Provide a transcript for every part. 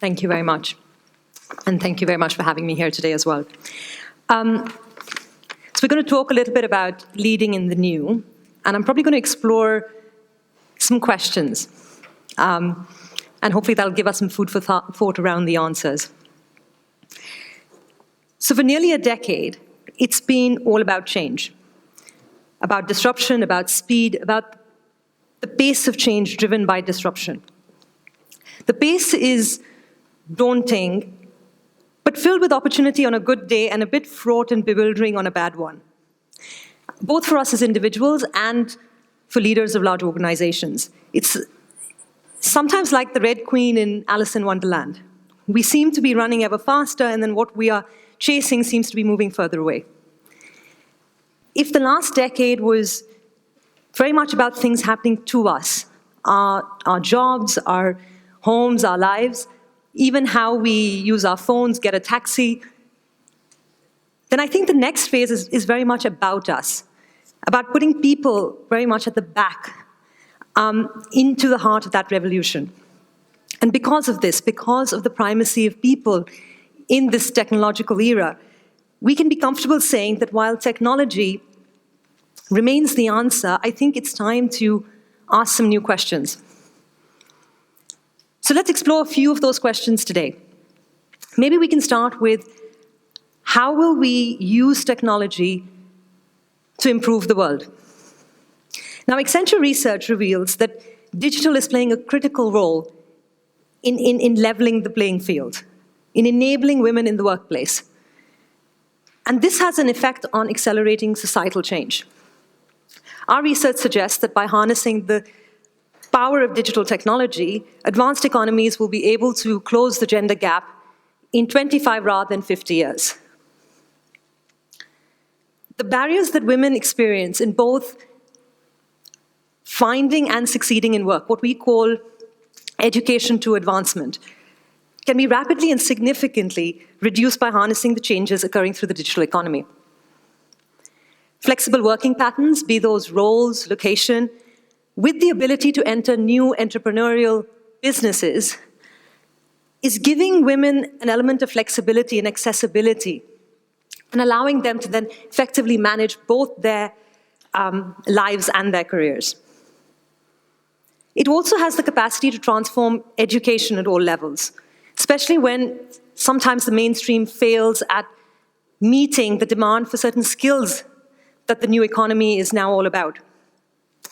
Thank you very much. And thank you very much for having me here today as well. So we're going to talk a little bit about leading in the new, and I'm probably going to explore some questions. And hopefully that'll give us some food for thought around the answers. So for nearly a decade, it's been all about change, about disruption, about speed, about the pace of change driven by disruption. The pace is daunting, but filled with opportunity on a good day and a bit fraught and bewildering on a bad one, both for us as individuals and for leaders of large organizations. It's sometimes like the Red Queen in Alice in Wonderland. We seem to be running ever faster, and then what we are chasing seems to be moving further away. If the last decade was very much about things happening to us, our jobs, our homes, our lives, even how we use our phones, get a taxi, then I think the next phase is very much about us, about putting people very much at the back, into the heart of that revolution. And because of this, because of the primacy of people in this technological era, we can be comfortable saying that while technology remains the answer, I think it's time to ask some new questions. So let's explore a few of those questions today. Maybe we can start with, how will we use technology to improve the world? Now, Accenture research reveals that digital is playing a critical role in leveling the playing field, in enabling women in the workplace. And this has an effect on accelerating societal change. Our research suggests that by harnessing the power of digital technology, advanced economies will be able to close the gender gap in 25 rather than 50 years. The barriers that women experience in both finding and succeeding in work, what we call education to advancement, can be rapidly and significantly reduced by harnessing the changes occurring through the digital economy. Flexible working patterns, be those roles, location, with the ability to enter new entrepreneurial businesses, is giving women an element of flexibility and accessibility, and allowing them to then effectively manage both their lives and their careers. It also has the capacity to transform education at all levels, especially when sometimes the mainstream fails at meeting the demand for certain skills that the new economy is now all about.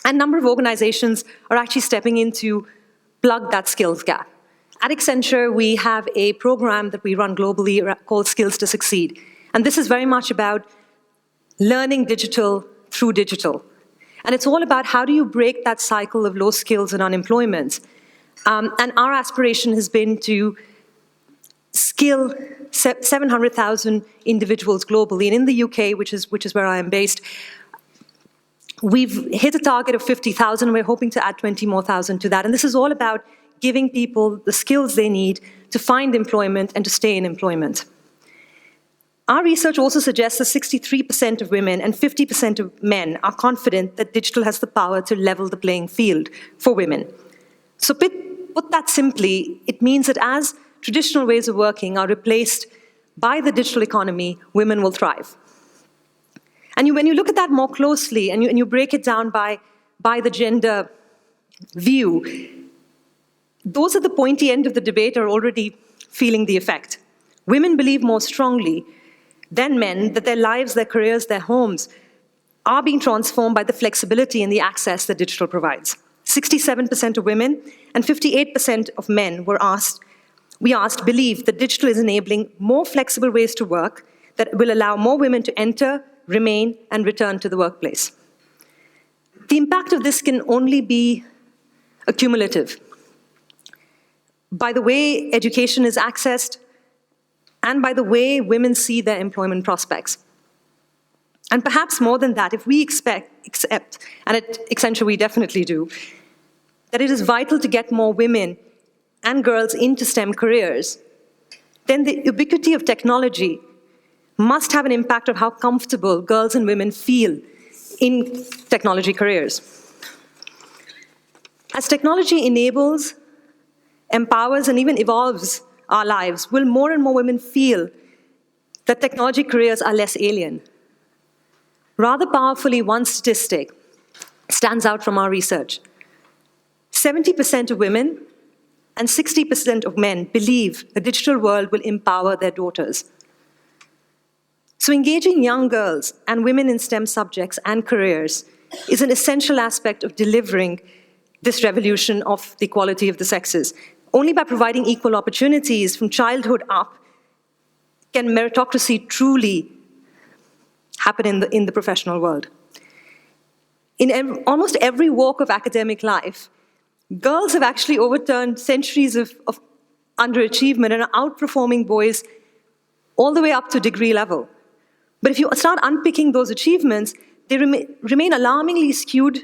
And a number of organizations are actually stepping in to plug that skills gap. At Accenture, we have a program that we run globally called Skills to Succeed. And this is very much about learning digital through digital. And it's all about how do you break that cycle of low skills and unemployment. And our aspiration has been to skill 700,000 individuals globally. And in the UK, which is where I am based, we've hit a target of 50,000, and we're hoping to add 20 more thousand to that. And this is all about giving people the skills they need to find employment and to stay in employment. Our research also suggests that 63% of women and 50% of men are confident that digital has the power to level the playing field for women. So put that simply, it means that as traditional ways of working are replaced by the digital economy, women will thrive. And when you look at that more closely and you break it down by the gender view, those at the pointy end of the debate are already feeling the effect. Women believe more strongly than men that their lives, their careers, their homes are being transformed by the flexibility and the access that digital provides. 67% of women and 58% of men we asked believe that digital is enabling more flexible ways to work that will allow more women to enter, remain, and return to the workplace. The impact of this can only be accumulative. By the way education is accessed, and by the way women see their employment prospects. And perhaps more than that, if we accept, and at Accenture we definitely do, that it is vital to get more women and girls into STEM careers, then the ubiquity of technology must have an impact on how comfortable girls and women feel in technology careers. As technology enables, empowers, and even evolves our lives, will more and more women feel that technology careers are less alien. Rather powerfully, one statistic stands out from our research. 70% of women and 60% of men believe a digital world will empower their daughters. So engaging young girls and women in STEM subjects and careers is an essential aspect of delivering this revolution of the equality of the sexes. Only by providing equal opportunities from childhood up can meritocracy truly happen in the professional world. In almost every walk of academic life, girls have actually overturned centuries of underachievement and are outperforming boys all the way up to degree level. But if you start unpicking those achievements, they remain alarmingly skewed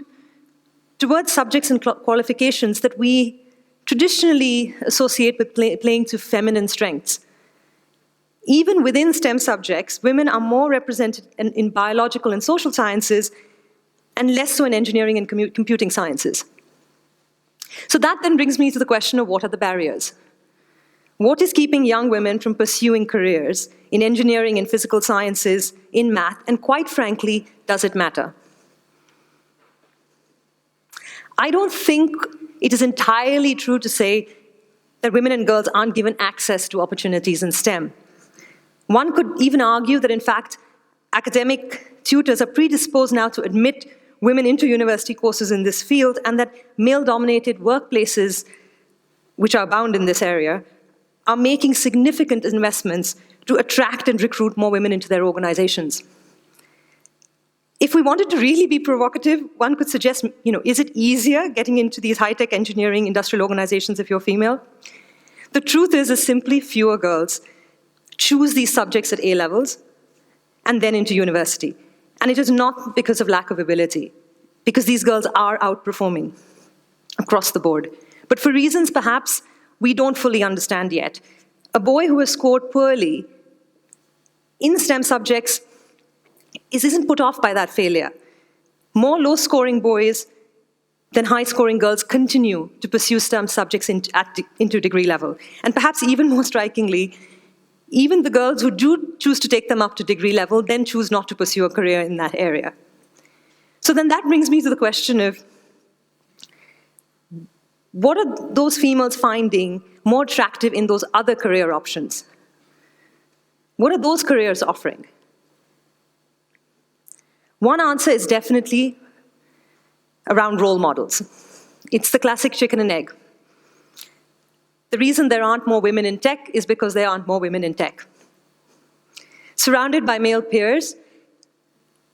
towards subjects and qualifications that we traditionally associate with playing to feminine strengths. Even within STEM subjects, women are more represented in biological and social sciences and less so in engineering and computing sciences. So that then brings me to the question of what are the barriers? What is keeping young women from pursuing careers in engineering and physical sciences, in math, and quite frankly, does it matter? I don't think it is entirely true to say that women and girls aren't given access to opportunities in STEM. One could even argue that, in fact, academic tutors are predisposed now to admit women into university courses in this field, and that male-dominated workplaces, which are abound in this area, are making significant investments to attract and recruit more women into their organizations. If we wanted to really be provocative, one could suggest, is it easier getting into these high-tech engineering industrial organizations if you're female? The truth is simply fewer girls choose these subjects at A levels and then into university. And it is not because of lack of ability, because these girls are outperforming across the board. But for reasons perhaps we don't fully understand yet. A boy who has scored poorly in STEM subjects isn't put off by that failure. More low-scoring boys than high-scoring girls continue to pursue STEM subjects into degree level. And perhaps even more strikingly, even the girls who do choose to take them up to degree level then choose not to pursue a career in that area. So then that brings me to the question of, what are those females finding more attractive in those other career options? What are those careers offering? One answer is definitely around role models. It's the classic chicken and egg. The reason there aren't more women in tech is because there aren't more women in tech. Surrounded by male peers,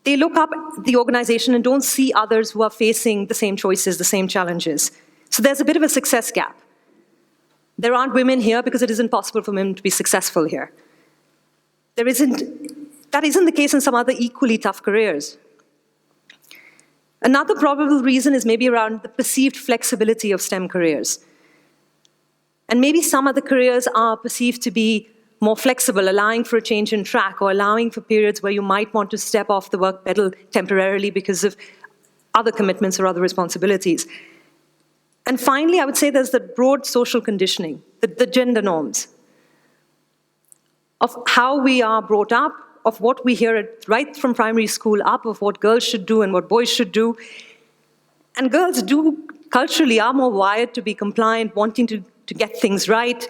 they look up the organization and don't see others who are facing the same choices, the same challenges. So there's a bit of a success gap. There aren't women here because it isn't possible for women to be successful here. That isn't the case in some other equally tough careers. Another probable reason is maybe around the perceived flexibility of STEM careers. And maybe some other careers are perceived to be more flexible, allowing for a change in track or allowing for periods where you might want to step off the work pedal temporarily because of other commitments or other responsibilities. And finally, I would say there's the broad social conditioning, the gender norms of how we are brought up, of what we hear right from primary school up, of what girls should do and what boys should do. And girls culturally are more wired to be compliant, wanting to get things right,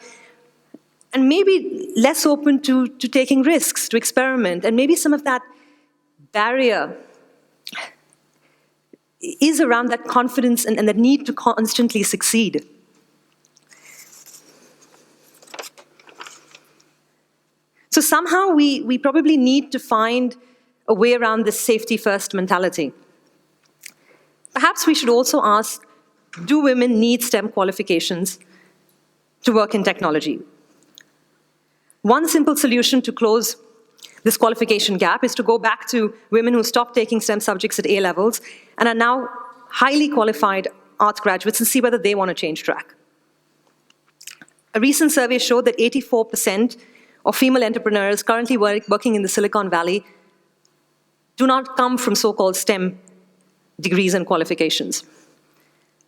and maybe less open to taking risks, to experiment. And maybe some of that barrier is around that confidence and that need to constantly succeed. So somehow we probably need to find a way around this safety-first mentality. Perhaps we should also ask, do women need STEM qualifications to work in technology? One simple solution to close this qualification gap is to go back to women who stopped taking STEM subjects at A levels and are now highly qualified arts graduates and see whether they want to change track. A recent survey showed that 84% of female entrepreneurs currently working in the Silicon Valley do not come from so-called STEM degrees and qualifications.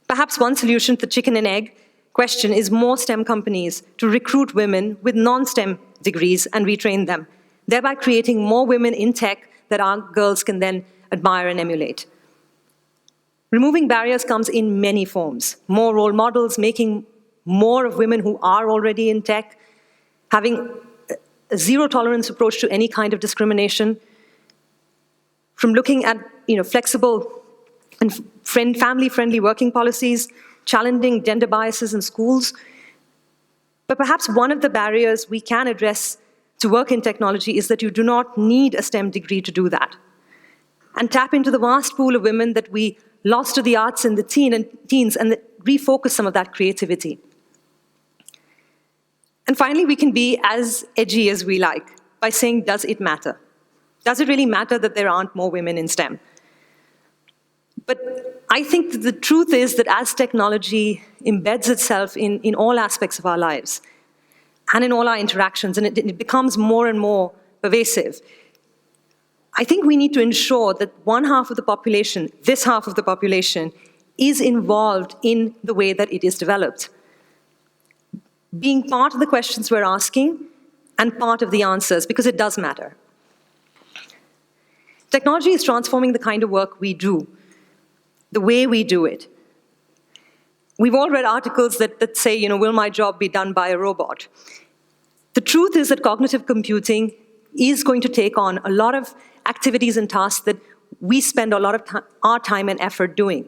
Perhaps one solution to chicken and egg question is more STEM companies to recruit women with non-STEM degrees and retrain them, thereby creating more women in tech that our girls can then admire and emulate. Removing barriers comes in many forms. More role models, making more of women who are already in tech, having a zero-tolerance approach to any kind of discrimination, from looking at flexible and family-friendly working policies, challenging gender biases in schools. But perhaps one of the barriers we can address to work in technology is that you do not need a STEM degree to do that. And tap into the vast pool of women that we lost to the arts in the teens and refocus some of that creativity. And finally, we can be as edgy as we like by saying, does it matter? Does it really matter that there aren't more women in STEM? But I think that the truth is that as technology embeds itself in all aspects of our lives and in all our interactions, and it becomes more and more pervasive, I think we need to ensure that one half of the population, this half of the population, is involved in the way that it is developed, being part of the questions we're asking and part of the answers, because it does matter. Technology is transforming the kind of work we do, the way we do it. We've all read articles that say, will my job be done by a robot? The truth is that cognitive computing is going to take on a lot of activities and tasks that we spend a lot of our time and effort doing.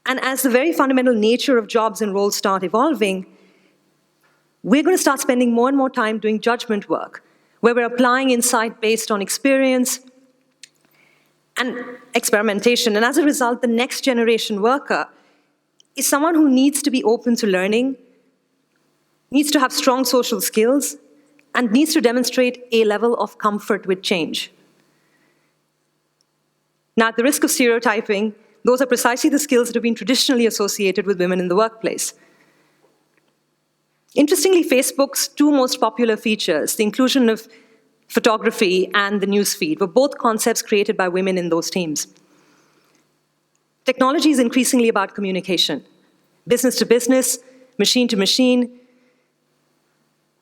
And as the very fundamental nature of jobs and roles start evolving, we're going to start spending more and more time doing judgment work, where we're applying insight based on experience and experimentation. And as a result, the next generation worker is someone who needs to be open to learning, needs to have strong social skills, and needs to demonstrate a level of comfort with change. Now, at the risk of stereotyping, those are precisely the skills that have been traditionally associated with women in the workplace. Interestingly, Facebook's two most popular features, the inclusion of photography and the newsfeed, were both concepts created by women in those teams. Technology is increasingly about communication, business to business, machine to machine,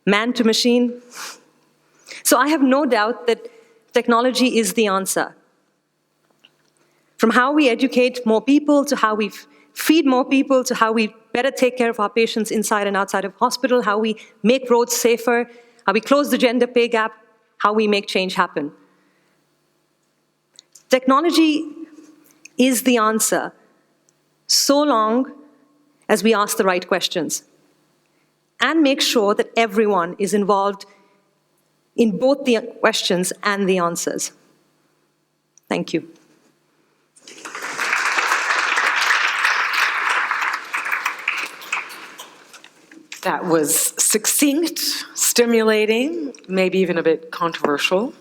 man to machine. So I have no doubt that technology is the answer. From how we educate more people, to how we feed more people, to how we better take care of our patients inside and outside of hospital, how we make roads safer, how we close the gender pay gap, how we make change happen. Technology is the answer, so long as we ask the right questions and make sure that everyone is involved in both the questions and the answers. Thank you. That was succinct, stimulating, maybe even a bit controversial.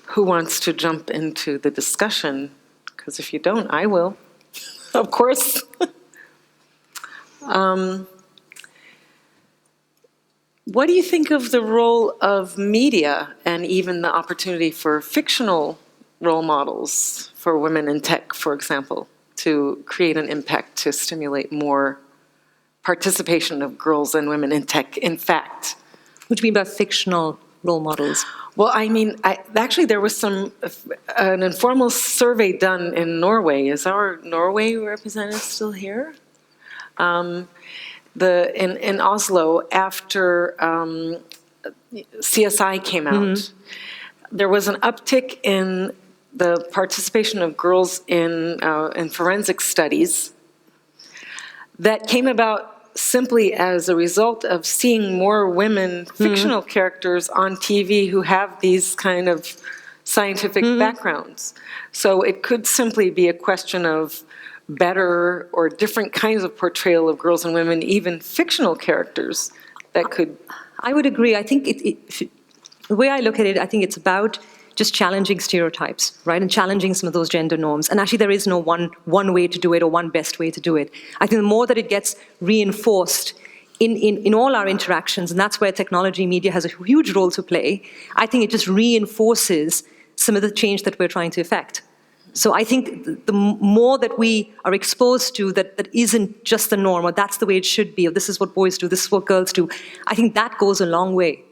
Who wants to jump into the discussion? Because if you don't, I will, of course. What do you think of the role of media and even the opportunity for fictional role models for women in tech, for example, to create an impact to stimulate more participation of girls and women in tech, in fact? What do you mean by fictional role models? Well, I mean, actually there was an informal survey done in Norway. Is our Norway representative still here? In Oslo, after CSI came out, there was an uptick in the participation of girls in forensic studies that came about simply as a result of seeing more women, fictional characters on TV who have these kind of scientific backgrounds. So it could simply be a question of better or different kinds of portrayal of girls and women, even fictional characters that could... I would agree. I think the way I look at it, I think it's about just challenging stereotypes, right, and challenging some of those gender norms. And actually there is no one way to do it or one best way to do it. I think the more that it gets reinforced in all our interactions, and that's where technology, media has a huge role to play, I think it just reinforces some of the change that we're trying to effect. So I think the more that we are exposed to that isn't just the norm, or that's the way it should be, or this is what boys do, this is what girls do, I think that goes a long way.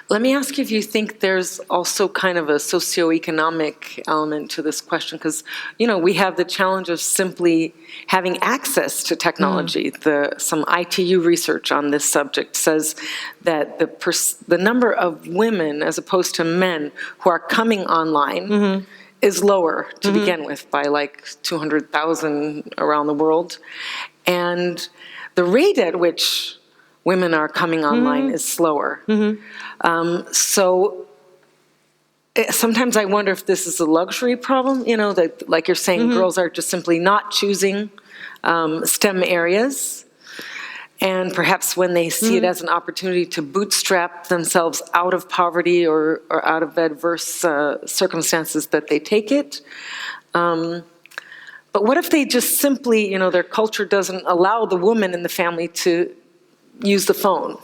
Let me ask you if you think there's also kind of a socioeconomic element to this question, because, we have the challenge of simply having access to technology. Some ITU research on this subject says that the number of women as opposed to men who are coming online is lower to begin with by like 200,000 around the world. And the rate at which women are coming online is slower. So sometimes I wonder if this is a luxury problem, that, like you're saying, girls are just simply not choosing STEM areas. And perhaps when they see it as an opportunity to bootstrap themselves out of poverty or out of adverse circumstances, that they take it. But what if they just simply, their culture doesn't allow the woman in the family to use the phone,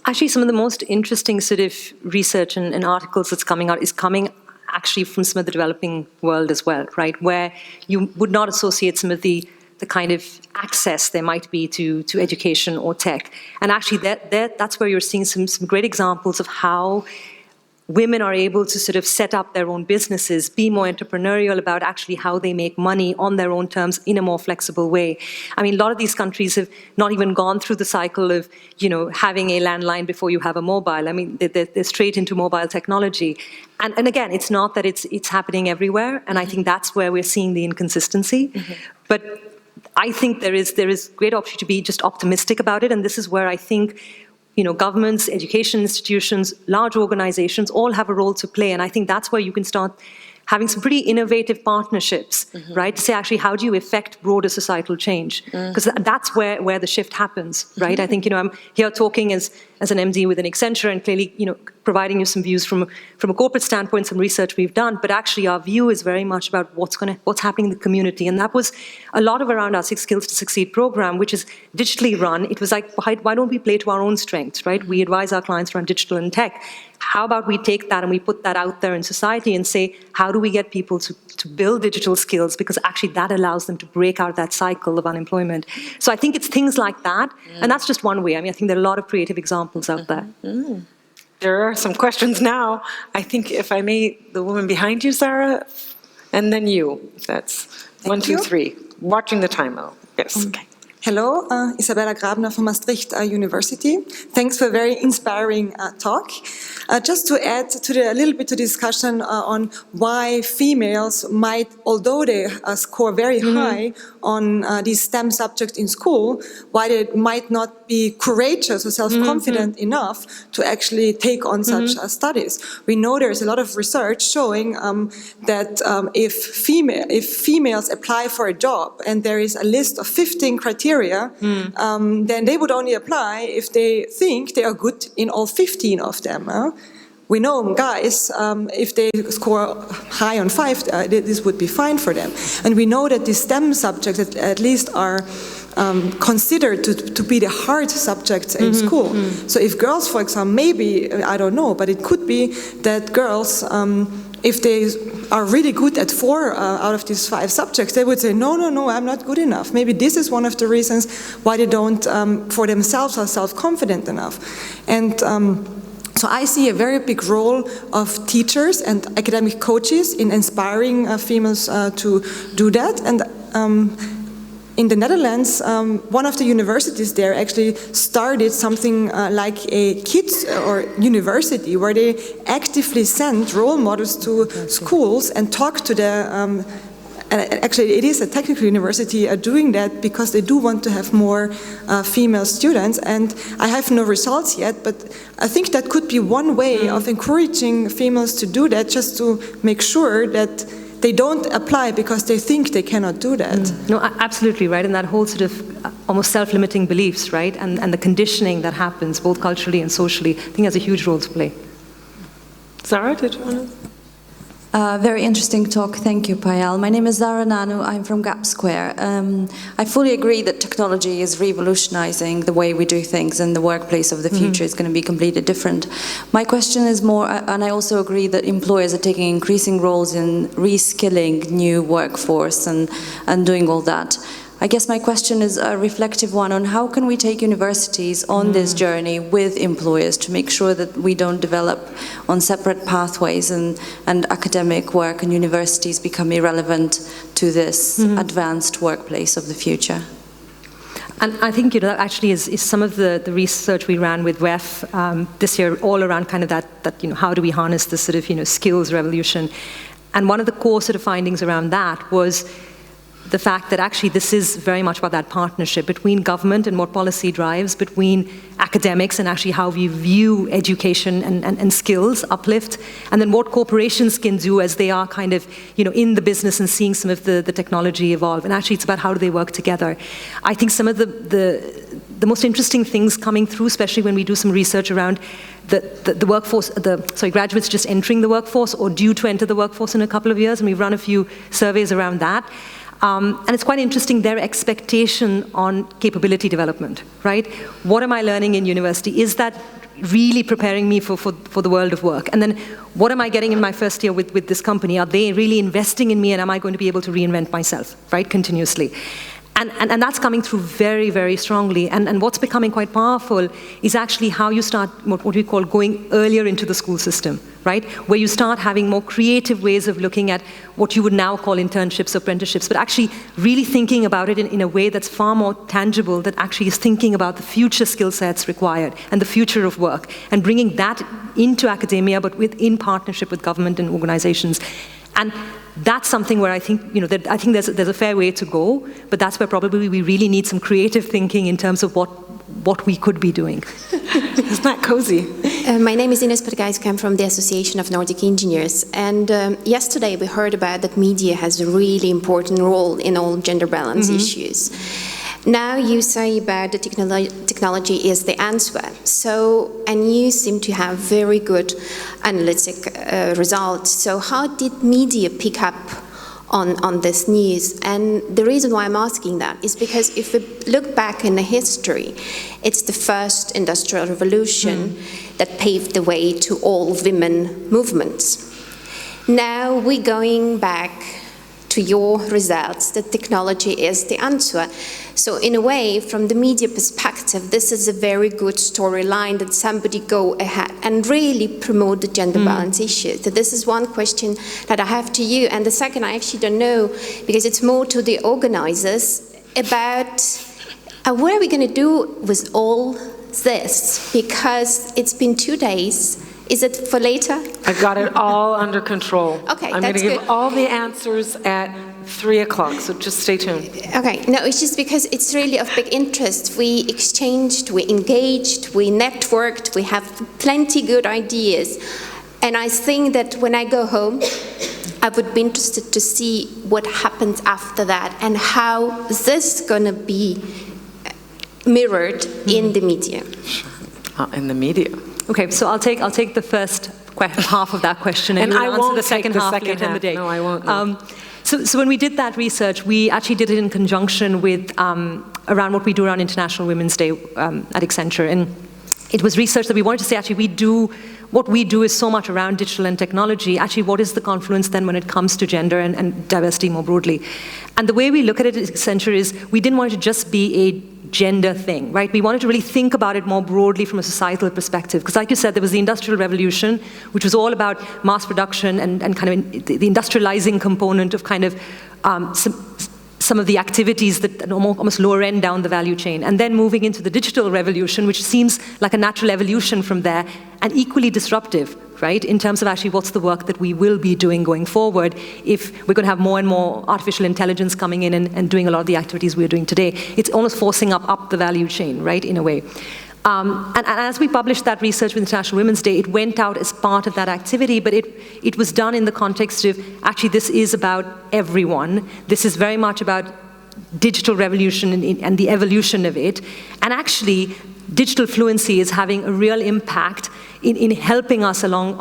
Actually, some of the most interesting sort of research and articles that's coming out is coming actually from some of the developing world as well, right? Where you would not associate some of the kind of access there might be to education or tech. And actually that's where you're seeing some great examples of how women are able to sort of set up their own businesses, be more entrepreneurial about actually how they make money on their own terms in a more flexible way. I mean, a lot of these countries have not even gone through the cycle of, having a landline before you have a mobile. I mean, they're straight into mobile technology. And again, it's not that it's happening everywhere, and I think that's where we're seeing the inconsistency. But I think there is great opportunity to be just optimistic about it, and this is where I think governments, education institutions, large organizations all have a role to play. And I think that's where you can start having some pretty innovative partnerships, right? To say, actually, how do you affect broader societal change? Because that's where the shift happens, right? I think, I'm here talking as an MD with an Accenture and clearly, providing you some views from a corporate standpoint, some research we've done, but actually our view is very much about what's happening in the community. And that was a lot of around our 6 Skills to Succeed program, which is digitally run. It was like, why don't we play to our own strengths, right? We advise our clients around digital and tech. How about we take that and we put that out there in society and say, how do we get people to build digital skills? Because actually that allows them to break out that cycle of unemployment. So I think it's things like that. And that's just one way. I mean, I think there are a lot of creative examples out there. There are some questions now. I think, if I may, the woman behind you, Sarah, and then you. That's one, two, three. Watching the time, though. Yes. Okay. Hello, Isabella Grabner from Maastricht University. Thanks for a very inspiring talk. Just to add a little bit to discussion on why females might, although they score very high on these STEM subjects in school, why they might not be courageous or self-confident enough to actually take on such studies. We know there's a lot of research showing that if females apply for a job and there is a list of 15 criteria, then they would only apply if they think they are good in all 15 of them. We know guys, if they score high on 5, this would be fine for them. And we know that the STEM subjects at least are considered to be the hard subjects in school. So if girls, for example, maybe, I don't know, but it could be that girls, if they are really good at 4 out of these 5 subjects, they would say, no, I'm not good enough. Maybe this is one of the reasons why they don't, for themselves, are self-confident enough. And so I see a very big role of teachers and academic coaches in inspiring females to do that. And in the Netherlands, one of the universities there actually started something like a kids or university where they actively send role models to schools and talk to the actually, it is a technical university doing that because they do want to have more female students, and I have no results yet, but I think that could be one way of encouraging females to do that, just to make sure that they don't apply because they think they cannot do that. No, absolutely, right, and that whole sort of almost self-limiting beliefs, right, and the conditioning that happens both culturally and socially, I think has a huge role to play. Sarah, did you want to? Very interesting talk. Thank you, Payal. My name is Zara Nanu. I'm from Gap Square. I fully agree that technology is revolutionizing the way we do things, and the workplace of the future is going to be completely different. My question is more, and I also agree that employers are taking increasing roles in reskilling new workforce and doing all that. I guess my question is a reflective one on how can we take universities on this journey with employers to make sure that we don't develop on separate pathways and academic work and universities become irrelevant to this advanced workplace of the future. And I think that actually is some of the research we ran with WEF this year, all around kind of that how do we harness this sort of skills revolution. And one of the core sort of findings around that was the fact that actually this is very much about that partnership between government and what policy drives, between academics and actually how we view education and skills uplift, and then what corporations can do as they are kind of in the business and seeing some of the technology evolve. And actually it's about how do they work together. I think some of the most interesting things coming through, especially when we do some research around the workforce, graduates just entering the workforce or due to enter the workforce in a couple of years, and we've run a few surveys around that. And it's quite interesting, their expectation on capability development, right? What am I learning in university? Is that really preparing me for the world of work? And then what am I getting in my first year with this company? Are they really investing in me, and am I going to be able to reinvent myself, right, continuously? And that's coming through very, very strongly. And what's becoming quite powerful is actually how you start what we call going earlier into the school system, right? Where you start having more creative ways of looking at what you would now call internships, apprenticeships, but actually really thinking about it in a way that's far more tangible, that actually is thinking about the future skill sets required and the future of work, and bringing that into academia, but in partnership with government and organizations. And that's something where I think, I think there's a fair way to go, but that's where probably we really need some creative thinking in terms of what we could be doing. Isn't that cozy? My name is Ines Pergaiska. I'm from the Association of Nordic Engineers. And yesterday we heard about that media has a really important role in all gender balance issues. Now you say about the technology is the answer. So, and you seem to have very good analytic results. So how did media pick up on this news? And the reason why I'm asking that is because if we look back in the history, it's the first industrial revolution that paved the way to all women movements. Now we're going back to your results that technology is the answer. So in a way, from the media perspective, this is a very good storyline that somebody go ahead and really promote the gender balance issue. So this is one question that I have to you. And the second, I actually don't know, because it's more to the organizers about what are we going to do with all this? Because it's been 2 days. Is it for later? I got it all under control. Okay, I'm going to give all the answers at 3 o'clock, so just stay tuned. Okay, no, it's just because it's really of big interest. We exchanged, we engaged, we networked, we have plenty good ideas. And I think that when I go home, I would be interested to see what happens after that and how this is going to be mirrored in the media. In the media. Okay, so I'll take the first half of that question, and I answer won't the second take the half second later in the half. day. No, I won't. No. So when we did that research, we actually did it in conjunction with around what we do around International Women's Day at Accenture, and it was research that we wanted to say actually what we do is so much around digital and technology. Actually, what is the confluence then when it comes to gender and diversity more broadly? And the way we look at it at Accenture is we didn't want it to just be a gender thing, right? We wanted to really think about it more broadly from a societal perspective. Because like you said, there was the Industrial Revolution, which was all about mass production and kind of the industrializing component of kind of some of the activities that almost lower end down the value chain. And then moving into the digital revolution, which seems like a natural evolution from there, and equally disruptive, right, in terms of actually what's the work that we will be doing going forward if we're going to have more and more artificial intelligence coming in and doing a lot of the activities we're doing today. It's almost forcing up the value chain, right, in a way. And as we published that research with International Women's Day, it went out as part of that activity, but it was done in the context of, actually, this is about everyone. This is very much about digital revolution and the evolution of it. And actually, digital fluency is having a real impact in helping us along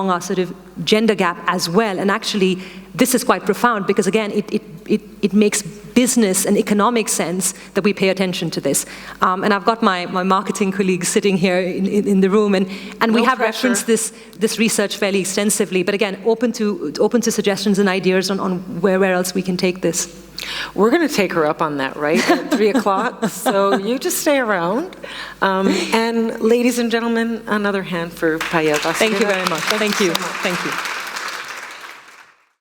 our sort of gender gap as well. And actually, this is quite profound because, again, it makes business and economic sense that we pay attention to this. And I've got my marketing colleagues sitting here in the room, and we have referenced this research fairly extensively. But again, open to suggestions and ideas on where else we can take this. We're going to take her up on that, right, at 3 o'clock. So you just stay around. And ladies and gentlemen, another hand for Payal. Thank you very much. Thank you. So much. Thank you.